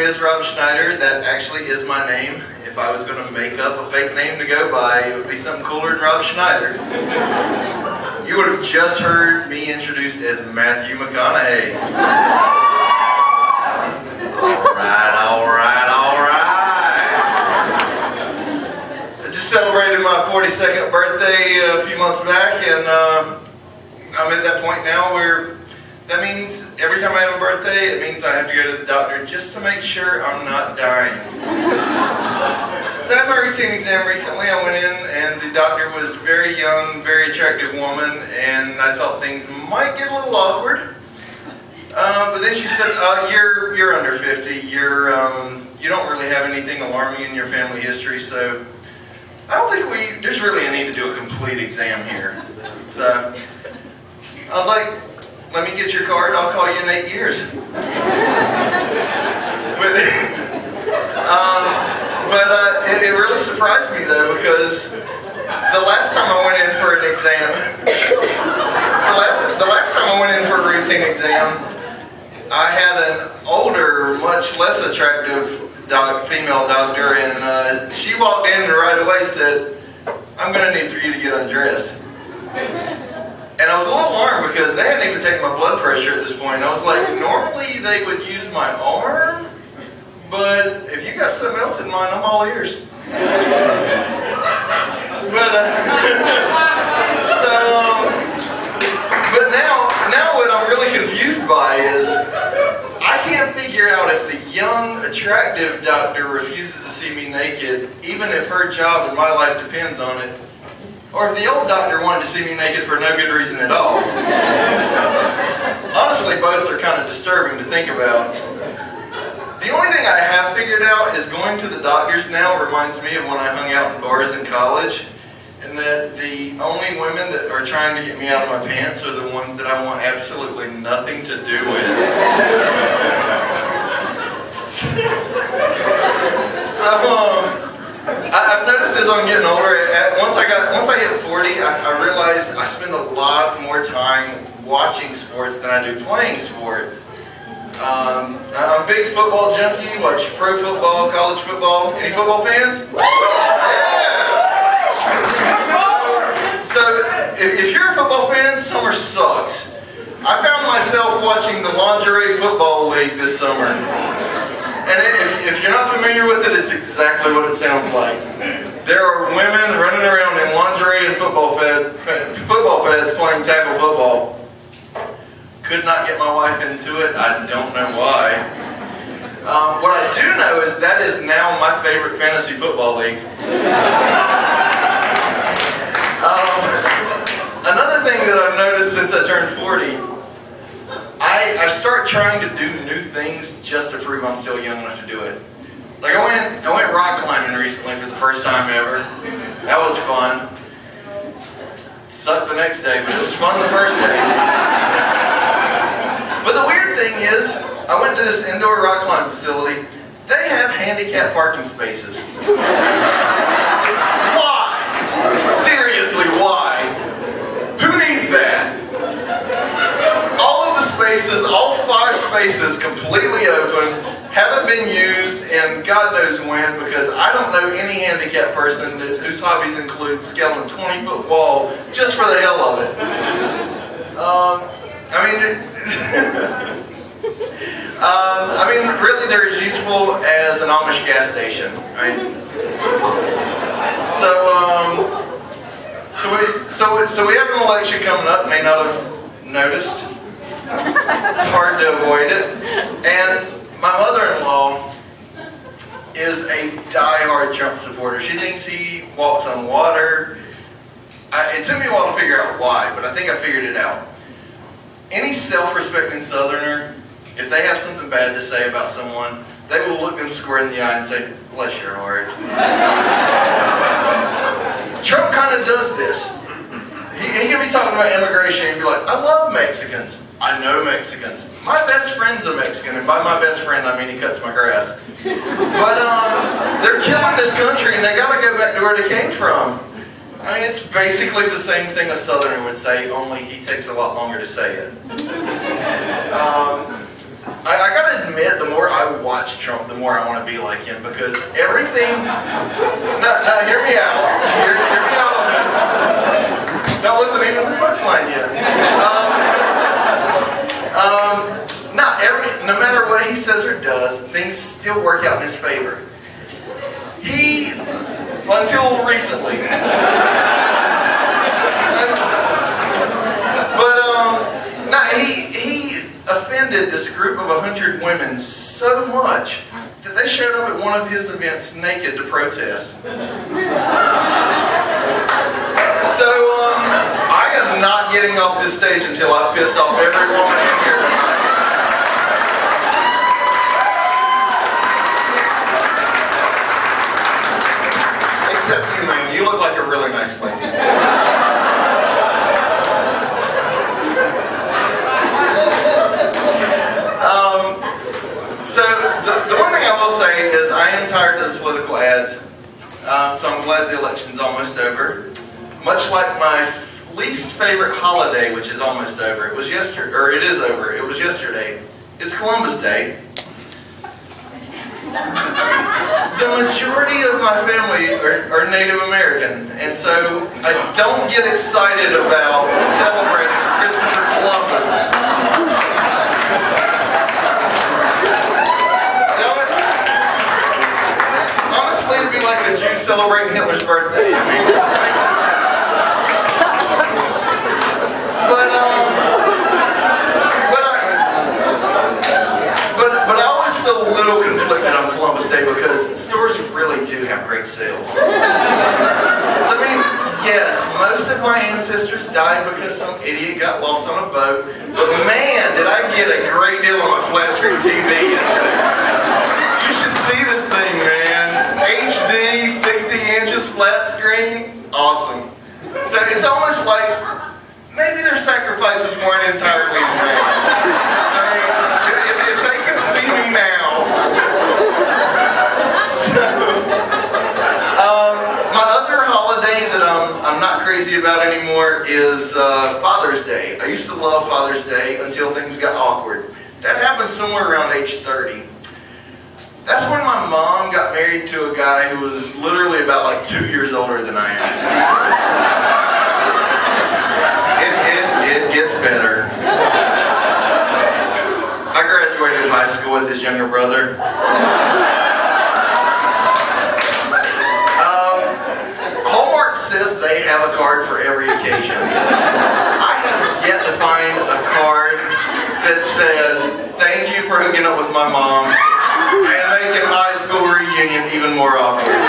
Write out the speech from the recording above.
is Rob Schneider. That actually is my name. If I was going to make up a fake name to go by, it would be something cooler than Rob Schneider. You would have just heard me introduced as Matthew McConaughey. Alright. I just celebrated my 42nd birthday a few months back, and I'm at that point now where that means every time I have a birthday, it means I have to go to the doctor just to make sure I'm not dying. So I had my routine exam recently. I went in and the doctor was a very young, very attractive woman, and I thought things might get a little awkward. But then she said, you're under 50. You don't really have anything alarming in your family history, so I don't think there's really a need to do a complete exam here. So I was like, let me get your card, I'll call you in 8 years. But it really surprised me though, because the last time I went in for an exam, the last time I went in for a routine exam, I had an older, much less attractive female doctor, and she walked in and right away said, I'm going to need for you to get undressed. And I was a little alarmed because they hadn't even taken my blood pressure at this point. I was like, normally they would use my arm, but if you got something else in mind, I'm all ears. But now what I'm really confused by is I can't figure out if the young, attractive doctor refuses to see me naked, even if her job and my life depends on it, or if the old doctor wanted to see me naked for no good reason at all. Honestly, both are kind of disturbing to think about. The only thing I have figured out is going to the doctors now reminds me of when I hung out in bars in college, and that the only women that are trying to get me out of my pants are the ones that I want absolutely nothing to do with. I've noticed as I'm getting older, once I hit 40, I realized I spend a lot more time watching sports than I do playing sports. I'm a big football junkie, watch pro football, college football. Any football fans? Yeah! So, if you're a football fan, summer sucks. I found myself watching the Lingerie Football League this summer. And if you're not familiar with it, it's exactly what it sounds like. There are women running around in lingerie and football pads playing tackle football. Could not get my wife into it. I don't know why. What I do know is that is now my favorite fantasy football league. Another thing that I've noticed since I turned 40, I start trying to do new things just to prove I'm still young enough to do it. Like I went rock climbing recently for the first time ever. That was fun. Sucked the next day, but it was fun the first day. But the weird thing is, I went to this indoor rock climbing facility. They have handicap parking spaces. Why? Seriously, why? Who needs that? All of the spaces, all 5 spaces completely open, haven't been used in God knows when, because I don't know any handicapped person whose hobbies include scaling a 20-foot wall just for the hell of it. Really, they're as useful as an Amish gas station, right? So we have an election coming up. May not have noticed. It's hard to avoid it. And my mother-in-law is a die-hard Trump supporter. She thinks he walks on water. It took me a while to figure out why, but I think I figured it out. Any self-respecting Southerner, if they have something bad to say about someone, they will look them square in the eye and say, bless your heart. Trump kind of does this. He can be talking about immigration and be like, I love Mexicans. I know Mexicans. My best friend's a Mexican, and by my best friend, I mean he cuts my grass. But they're killing this country, and they got to go back to where they came from. I mean, it's basically the same thing a Southerner would say, only he takes a lot longer to say it. I gotta admit, the more I watch Trump, the more I want to be like him, because everything... No, hear me out. Hear me out on this. That wasn't even the punchline yet. No matter what he says or does, things still work out in his favor. Until recently. He offended this group of 100 women so much that they showed up at one of his events naked to protest. So, I am not getting off this stage until I've pissed off every woman in here tonight. Except you, man. You look like a really nice lady. So, the one thing I will say is I am tired of the political ads. So I'm glad the election's almost over. Much like my least favorite holiday, which is almost over. It was yesterday, or it is over. It was yesterday. It's Columbus Day. The majority of my family are Native American, and so I don't get excited about celebrating Christopher Columbus. Honestly, it'd be like a Jew celebrating Hitler's birthday. But I always feel a little conflicted on Columbus Day because stores really do have great sales. I mean, yes, most of my ancestors died because some idiot got lost on a boat, but man, did I get a great deal on my flat screen TV yesterday. You should see this thing, man. HD, 60 inches flat screen, awesome. So it's almost like maybe their sacrifices weren't entirely in vain. If they could see me now. So, my other holiday that I'm not crazy about anymore is Father's Day. I used to love Father's Day until things got awkward. That happened somewhere around age 30. That's when my mom got married to a guy who was literally about like 2 years older than I am. It gets better. I graduated high school with his younger brother. Hallmark says they have a card for every occasion. I have yet to find a card that says, "Thank you for hooking up with my mom and making high school reunion even more awkward."